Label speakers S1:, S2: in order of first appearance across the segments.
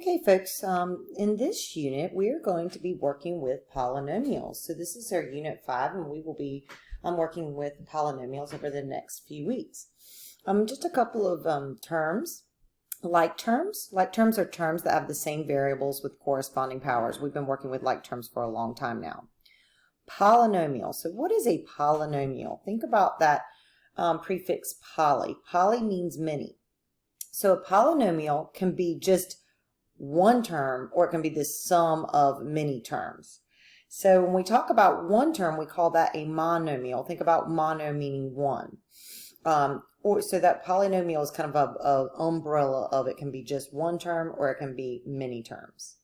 S1: Okay, folks, in this unit, we are going to be working with polynomials. So this is our Unit 5, and we will be working with polynomials over the next few weeks. Just a couple of terms. Like terms. Like terms are terms that have the same variables with corresponding powers. We've been working with like terms for a long time now. Polynomial. So what is a polynomial? Think about that prefix poly. Poly means many. So a polynomial can be just one term, or it can be the sum of many terms. So when we talk about one term, we call that a monomial. Think about mono meaning one. So that polynomial is kind of a umbrella of it can be just one term or it can be many terms.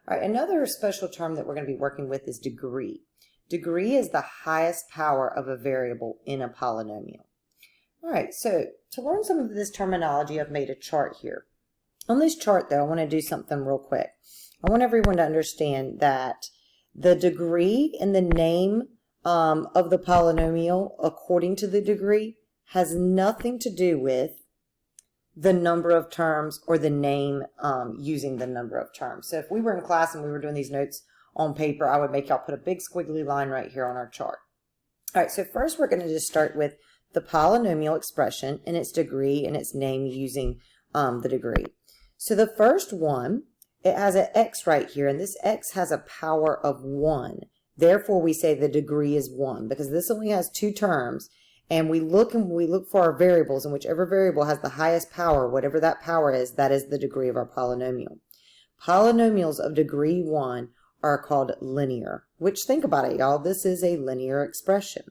S1: All right, another special term that we're going to be working with is degree. Degree is the highest power of a variable in a polynomial. All right, so to learn some of this terminology, I've made a chart here. On this chart, though, I want to do something real quick. I want everyone to understand that the degree and the name of the polynomial, according to the degree, has nothing to do with the number of terms or the name using the number of terms. So if we were in class and we were doing these notes on paper, I would make y'all put a big squiggly line right here on our chart. All right, so first we're going to just start with the polynomial expression and its degree and its name using the degree. So the first one, it has an x right here, and this x has a power of 1. Therefore, we say the degree is 1, because this only has two terms, and we look for our variables, and whichever variable has the highest power, whatever that power is, that is the degree of our polynomial. Polynomials of degree 1 are called linear, which, think about it, y'all, this is a linear expression.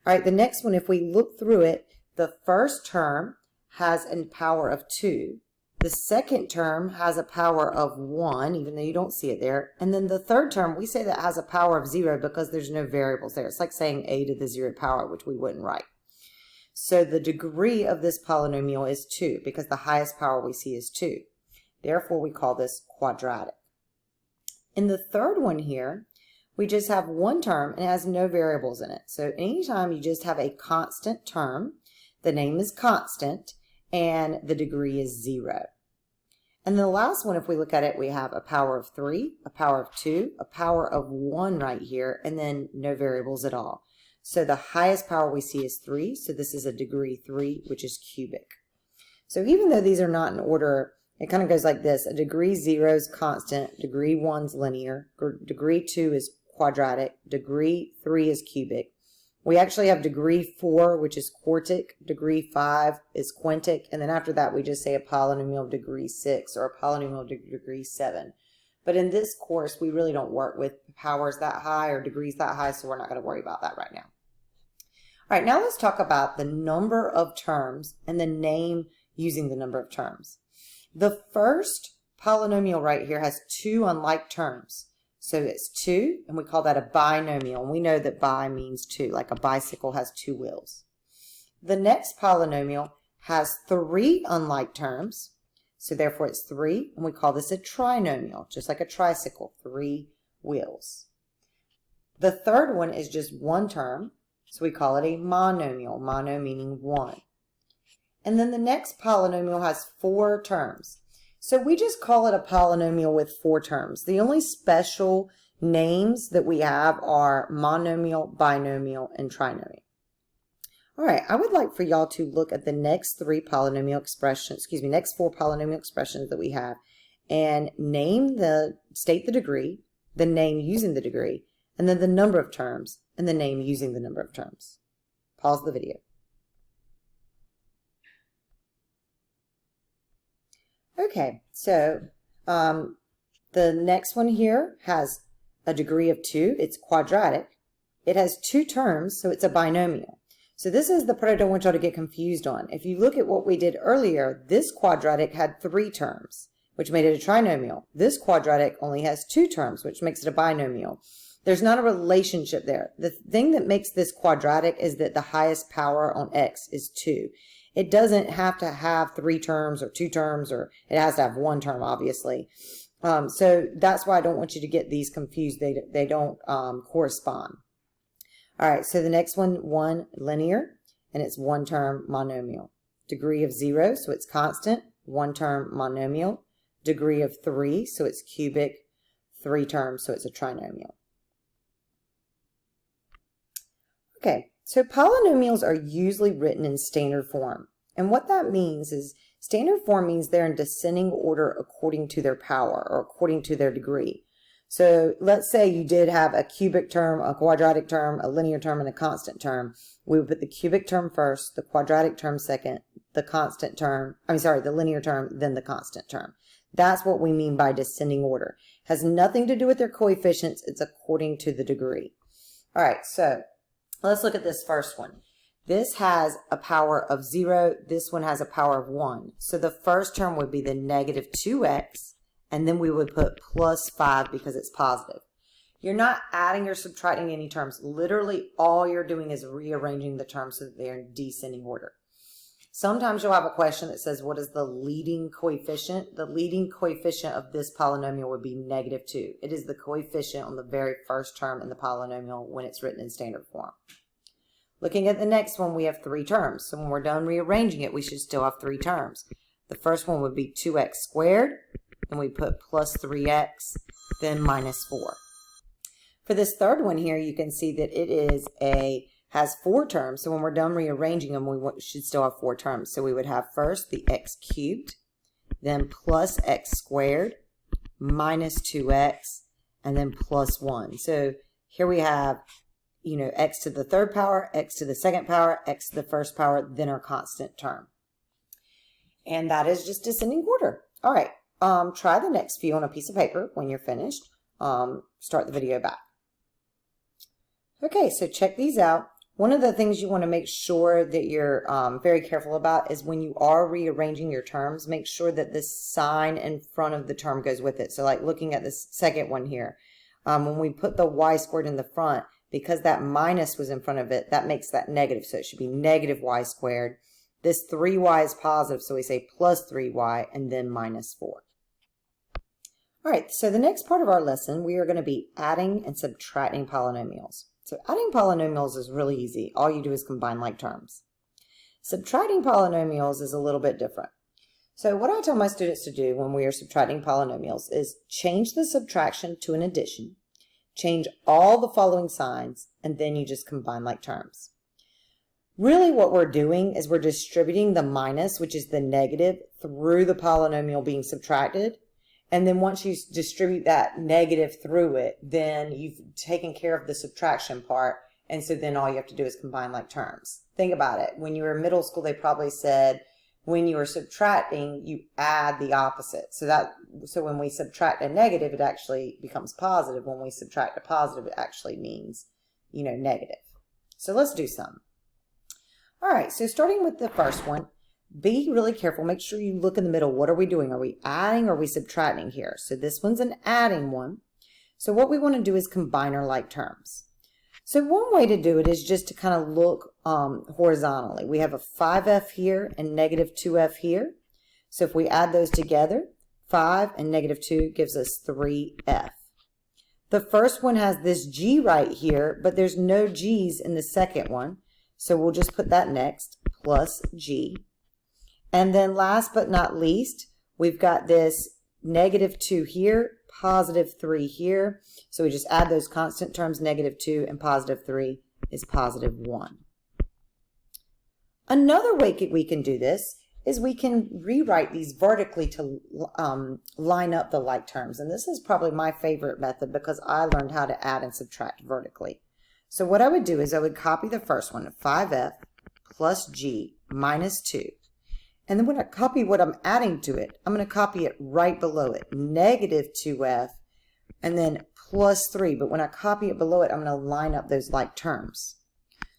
S1: All right, the next one, if we look through it, the first term has a power of 2. The second term has a power of 1, even though you don't see it there. And then the third term, we say that has a power of 0 because there's no variables there. It's like saying a to the 0th power, which we wouldn't write. So the degree of this polynomial is 2 because the highest power we see is 2. Therefore, we call this quadratic. In the third one here, we just have one term and it has no variables in it. So anytime you just have a constant term, the name is constant, and the degree is 0. And the last one, if we look at it, we have a power of 3, a power of 2, a power of 1 right here, and then no variables at all. So the highest power we see is 3, so this is a degree 3, which is cubic. So even though these are not in order, it kind of goes like this. A degree 0 is constant, degree 1 is linear, degree 2 is quadratic, degree 3 is cubic. We actually have degree 4, which is quartic, degree 5 is quintic, and then after that we just say a polynomial of degree 6 or a polynomial of degree 7. But in this course, we really don't work with powers that high or degrees that high, so we're not going to worry about that right now. All right, now let's talk about the number of terms and the name using the number of terms. The first polynomial right here has two unlike terms. So it's 2, and we call that a binomial. And we know that bi means 2, like a bicycle has 2 wheels. The next polynomial has 3 unlike terms. So therefore it's 3, and we call this a trinomial, just like a tricycle, 3 wheels. The third one is just one term, so we call it a monomial, mono meaning 1. And then the next polynomial has 4 terms. So we just call it a polynomial with 4 terms. The only special names that we have are monomial, binomial, and trinomial. All right, I would like for y'all to look at the next 4 polynomial expressions that we have and state the degree, the name using the degree, and then the number of terms, and the name using the number of terms. Pause the video. Okay, so the next one here has a degree of 2. It's quadratic. It has 2 terms, so it's a binomial. So this is the part I don't want y'all to get confused on. If you look at what we did earlier, this quadratic had 3 terms, which made it a trinomial. This quadratic only has 2 terms, which makes it a binomial. There's not a relationship there. The thing that makes this quadratic is that the highest power on x is 2. It doesn't have to have 3 terms or 2 terms, or it has to have 1 term, obviously. So that's why I don't want you to get these confused. They don't correspond. All right, so the next one, linear, and it's 1 term monomial. Degree of 0, so it's constant, 1 term monomial. degree of 3, so it's cubic, 3 terms, so it's a trinomial. Okay, so polynomials are usually written in standard form. And what that means is standard form means they're in descending order according to their power or according to their degree. So let's say you did have a cubic term, a quadratic term, a linear term, and a constant term. We would put the cubic term first, the quadratic term second, the linear term, then the constant term. That's what we mean by descending order. Has nothing to do with their coefficients. It's according to the degree. All right, so let's look at this first one. This has a power of 0. This one has a power of 1. So the first term would be the negative 2x, and then we would put plus 5 because it's positive. You're not adding or subtracting any terms. Literally, all you're doing is rearranging the terms so that they're in descending order. Sometimes you'll have a question that says, what is the leading coefficient? The leading coefficient of this polynomial would be negative 2. It is the coefficient on the very first term in the polynomial when it's written in standard form. Looking at the next one, we have 3 terms. So when we're done rearranging it, we should still have 3 terms. The first one would be 2x squared, and we put plus 3x, then minus 4. For this third one here, you can see that it has 4 terms. So when we're done rearranging them, we should still have 4 terms. So we would have first the x cubed, then plus x squared, minus 2x, and then plus 1. So here we have, x to the third power, x to the second power, x to the first power, then our constant term. And that is just descending order. All right, try the next few on a piece of paper when you're finished. Start the video back. Okay, so check these out. One of the things you want to make sure that you're very careful about is when you are rearranging your terms, make sure that the sign in front of the term goes with it. So like looking at this second one here, when we put the y squared in the front, because that minus was in front of it, that makes that negative. So it should be negative y squared. This 3y is positive, so we say plus 3y and then minus 4. All right, so the next part of our lesson, we are going to be adding and subtracting polynomials. So adding polynomials is really easy. All you do is combine like terms. Subtracting polynomials is a little bit different. So what I tell my students to do when we are subtracting polynomials is change the subtraction to an addition, change all the following signs, and then you just combine like terms. Really what we're doing is we're distributing the minus, which is the negative, through the polynomial being subtracted. And then once you distribute that negative through it, then you've taken care of the subtraction part. And so then all you have to do is combine like terms. Think about it. When you were in middle school, they probably said when you are subtracting, you add the opposite. So when we subtract a negative, it actually becomes positive. When we subtract a positive, it actually means, negative. So let's do some. All right, so starting with the first one, be really careful. Make sure you look in the middle. What are we doing? Are we adding or are we subtracting here? So this one's an adding one. So what we want to do is combine our like terms. So one way to do it is just to kind of look horizontally. We have a 5f here and negative 2f here. So if we add those together, 5 and negative 2 gives us 3f. The first one has this g right here, but there's no g's in the second one. So we'll just put that next, plus g. And then last but not least, we've got this negative 2 here, positive 3 here. So we just add those constant terms, negative 2 and positive 3 is positive 1. Another way we can do this is we can rewrite these vertically to line up the like terms. And this is probably my favorite method because I learned how to add and subtract vertically. So what I would do is I would copy the first one, 5f plus g minus 2. And then when I copy what I'm adding to it, I'm going to copy it right below it, negative 2f, and then plus 3. But when I copy it below it, I'm going to line up those like terms.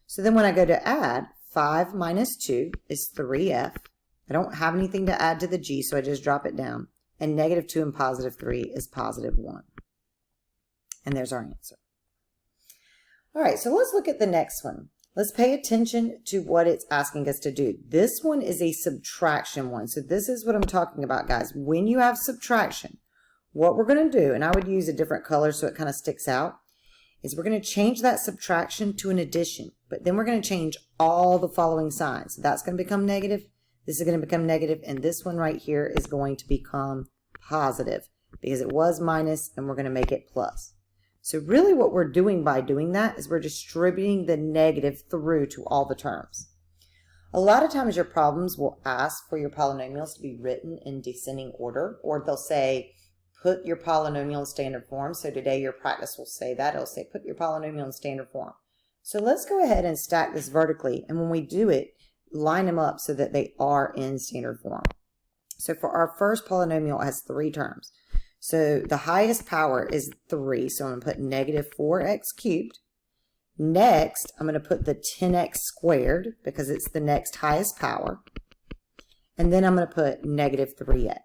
S1: So then when I go to add, 5 minus 2 is 3f. I don't have anything to add to the g, so I just drop it down. And negative 2 and positive 3 is positive 1. And there's our answer. All right, so let's look at the next one. Let's pay attention to what it's asking us to do. This one is a subtraction one. So this is what I'm talking about, guys. When you have subtraction, what we're going to do, and I would use a different color so it kind of sticks out, is we're going to change that subtraction to an addition. But then we're going to change all the following signs. So that's going to become negative. This is going to become negative. And this one right here is going to become positive because it was minus and we're going to make it plus. So really what we're doing by doing that is we're distributing the negative through to all the terms. A lot of times your problems will ask for your polynomials to be written in descending order, or they'll say put your polynomial in standard form. So today your practice will say that. It'll say put your polynomial in standard form. So let's go ahead and stack this vertically, and when we do it, line them up so that they are in standard form. So for our first polynomial, it has 3 terms. So the highest power is 3, so I'm going to put negative 4x cubed. Next, I'm going to put the 10x squared because it's the next highest power. And then I'm going to put negative 3x.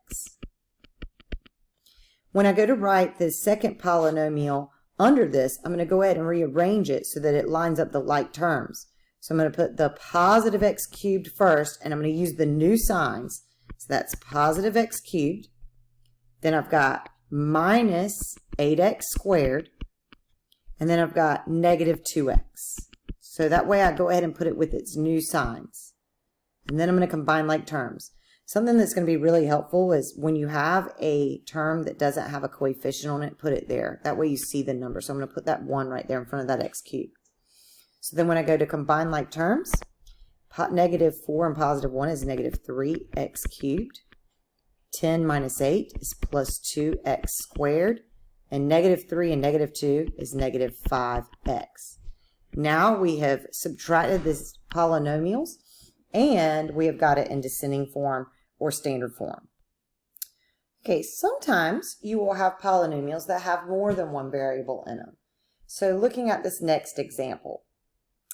S1: When I go to write the second polynomial under this, I'm going to go ahead and rearrange it so that it lines up the like terms. So I'm going to put the positive x cubed first, and I'm going to use the new signs. So that's positive x cubed. Then I've got minus 8x squared. And then I've got negative 2x. So that way I go ahead and put it with its new signs. And then I'm going to combine like terms. Something that's going to be really helpful is when you have a term that doesn't have a coefficient on it, put it there. That way you see the number. So I'm going to put that 1 right there in front of that x cubed. So then when I go to combine like terms, negative 4 and positive 1 is negative 3x cubed. 10 minus 8 is plus 2x squared. And negative 3 and negative 2 is negative 5x. Now we have subtracted this polynomials, and we have got it in descending form or standard form. Okay, sometimes you will have polynomials that have more than one variable in them. So looking at this next example,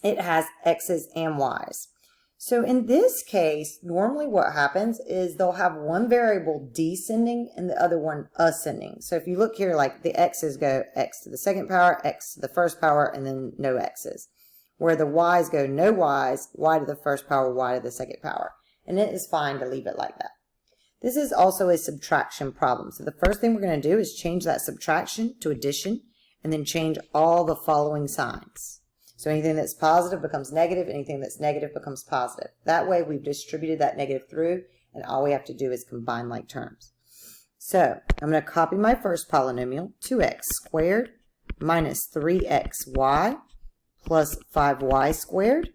S1: it has x's and y's. So in this case, normally what happens is they'll have one variable descending and the other one ascending. So if you look here, like the x's go x to the second power, x to the first power, and then no x's. Where the y's go no y's, y to the first power, y to the second power. And it is fine to leave it like that. This is also a subtraction problem. So the first thing we're going to do is change that subtraction to addition, and then change all the following signs. So anything that's positive becomes negative, anything that's negative becomes positive. That way we've distributed that negative through, and all we have to do is combine like terms. So I'm going to copy my first polynomial, 2x squared minus 3xy plus 5y squared.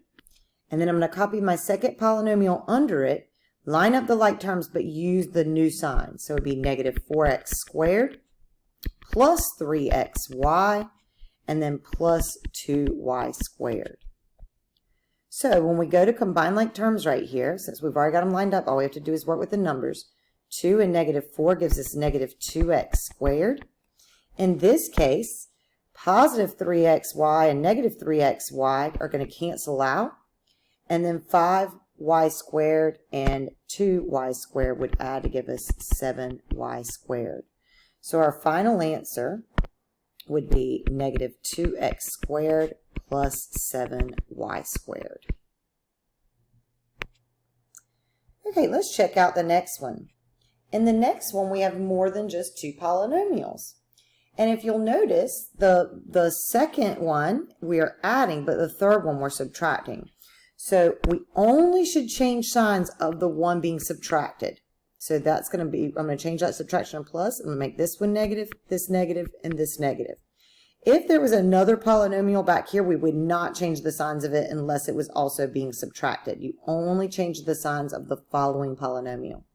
S1: And then I'm going to copy my second polynomial under it, line up the like terms, but use the new sign. So it would be negative 4x squared plus 3xy, and then plus 2y squared. So when we go to combine like terms right here, since we've already got them lined up, all we have to do is work with the numbers. 2 and negative 4 gives us negative 2x squared. In this case, positive 3xy and negative 3xy are going to cancel out. And then 5y squared and 2y squared would add to give us 7y squared. So our final answer would be negative 2x squared plus 7y squared. Okay, let's check out the next one. In the next one, we have more than just 2 polynomials. And if you'll notice, the second one we are adding, but the third one we're subtracting. So we only should change signs of the one being subtracted. So that's going to be, I'm going to change that subtraction to plus. I'm going to make this one negative, and this negative. If there was another polynomial back here, we would not change the signs of it unless it was also being subtracted. You only change the signs of the following polynomial.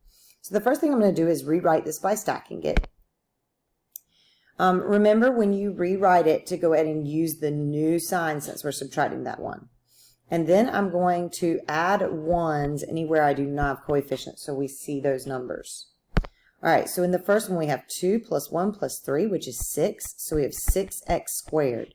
S1: So the first thing I'm going to do is rewrite this by stacking it. Remember when you rewrite it to go ahead and use the new sign since we're subtracting that one. And then I'm going to add 1s anywhere I do not have coefficients so we see those numbers. All right, so in the first one we have 2 plus 1 plus 3, which is 6. So we have 6x squared.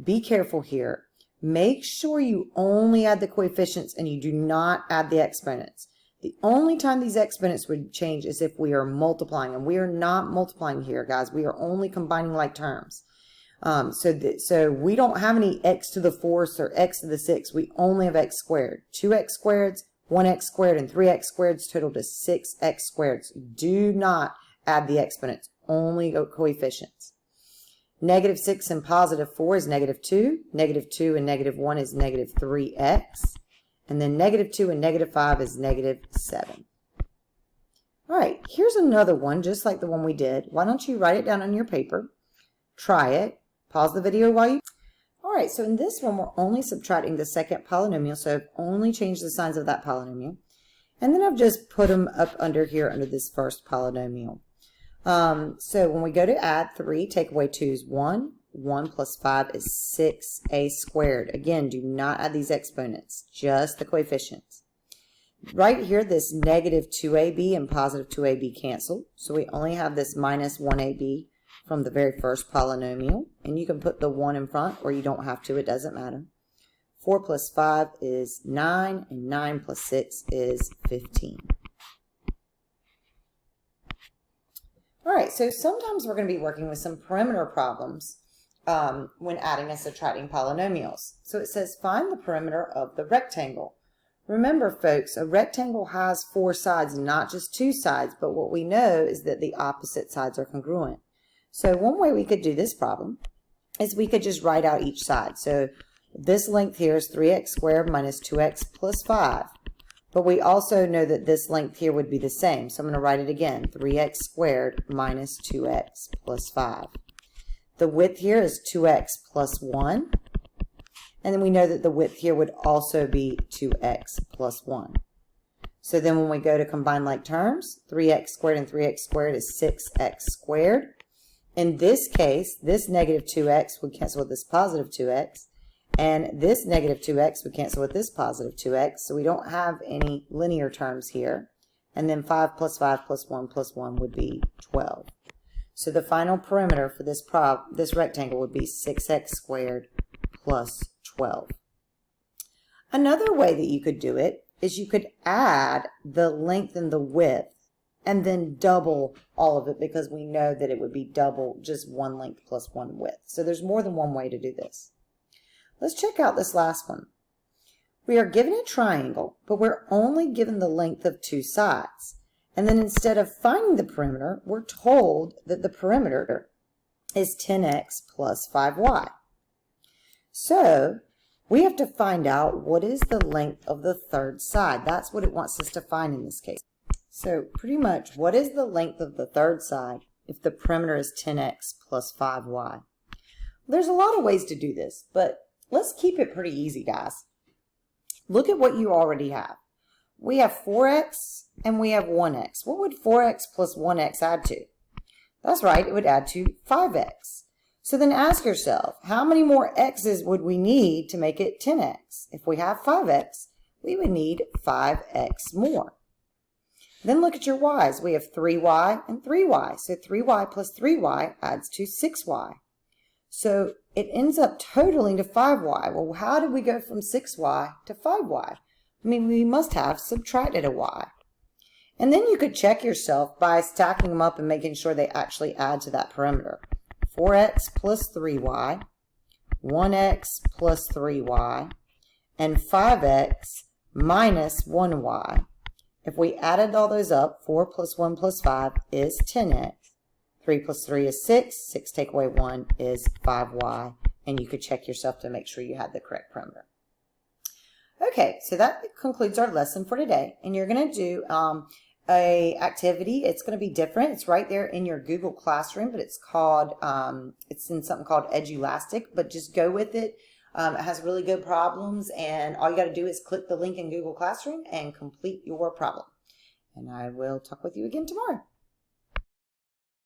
S1: Be careful here. Make sure you only add the coefficients and you do not add the exponents. The only time these exponents would change is if we are multiplying, and we are not multiplying here, guys. We are only combining like terms. So we don't have any x to the 4th or x to the 6th. We only have x squared. 2x squareds, 1x squared, and 3x squareds total to 6x squareds. Do not add the exponents. Only go coefficients. Negative 6 and positive 4 is negative 2. Negative 2 and negative 1 is negative 3x. And then negative 2 and negative 5 is negative 7. All right, here's another one, just like the one we did. Why don't you write it down on your paper, try it, pause the video while you... All right, so in this one, we're only subtracting the second polynomial, so I've only changed the signs of that polynomial. And then I've just put them up under here under this first polynomial. So when we go to add 3, take away 2 is 1. 1 plus 5 is 6a squared. Again, do not add these exponents, just the coefficients. Right here, this negative 2ab and positive 2ab cancel. So we only have this minus 1ab from the very first polynomial. And you can put the 1 in front, or you don't have to. It doesn't matter. 4 plus 5 is 9, and 9 plus 6 is 15. All right, so sometimes we're going to be working with some perimeter problems when adding and subtracting polynomials. So it says find the perimeter of the rectangle. Remember, folks, a rectangle has 4 sides, not just 2 sides, but what we know is that the opposite sides are congruent. So one way we could do this problem is we could just write out each side. So this length here is 3x squared minus 2x plus 5. But we also know that this length here would be the same. So I'm going to write it again, 3x squared minus 2x plus 5. The width here is 2x plus 1. And then we know that the width here would also be 2x plus 1. So then when we go to combine like terms, 3x squared and 3x squared is 6x squared. In this case, this negative 2x would cancel with this positive 2x. And this negative 2x would cancel with this positive 2x. So we don't have any linear terms here. And then 5 plus 5 plus 1 would be 12. So the final perimeter for this rectangle would be 6x squared plus 12. Another way that you could do it is you could add the length and the width and then double all of it, because we know that it would be double just one length plus one width. So there's more than one way to do this. Let's check out this last one. We are given a triangle, but we're only given the length of 2 sides. And then instead of finding the perimeter, we're told that the perimeter is 10x plus 5y. So we have to find out what is the length of the third side. That's what it wants us to find in this case. So pretty much, what is the length of the third side if the perimeter is 10x plus 5y? There's a lot of ways to do this, but let's keep it pretty easy, guys. Look at what you already have. We have 4x and we have 1x. What would 4x plus 1x add to? That's right, it would add to 5x. So then ask yourself, how many more x's would we need to make it 10x? If we have 5x, we would need 5x more. Then look at your y's. We have 3y and 3y. So 3y plus 3y adds to 6y. So it ends up totaling to 5y. Well, how did we go from 6y to 5y? I mean, we must have subtracted a y. And then you could check yourself by stacking them up and making sure they actually add to that perimeter. 4x plus 3y, 1x plus 3y, and 5x minus 1y. If we added all those up, 4 plus 1 plus 5 is 10x. 3 plus 3 is 6. 6 take away 1 is 5y. And you could check yourself to make sure you had the correct perimeter. Okay, so that concludes our lesson for today. And you're going to do a activity. It's going to be different. It's right there in your Google Classroom, but it's called, it's in something called Edulastic, but just go with it. It has really good problems, and all you got to do is click the link in Google Classroom and complete your problem. And I will talk with you again tomorrow.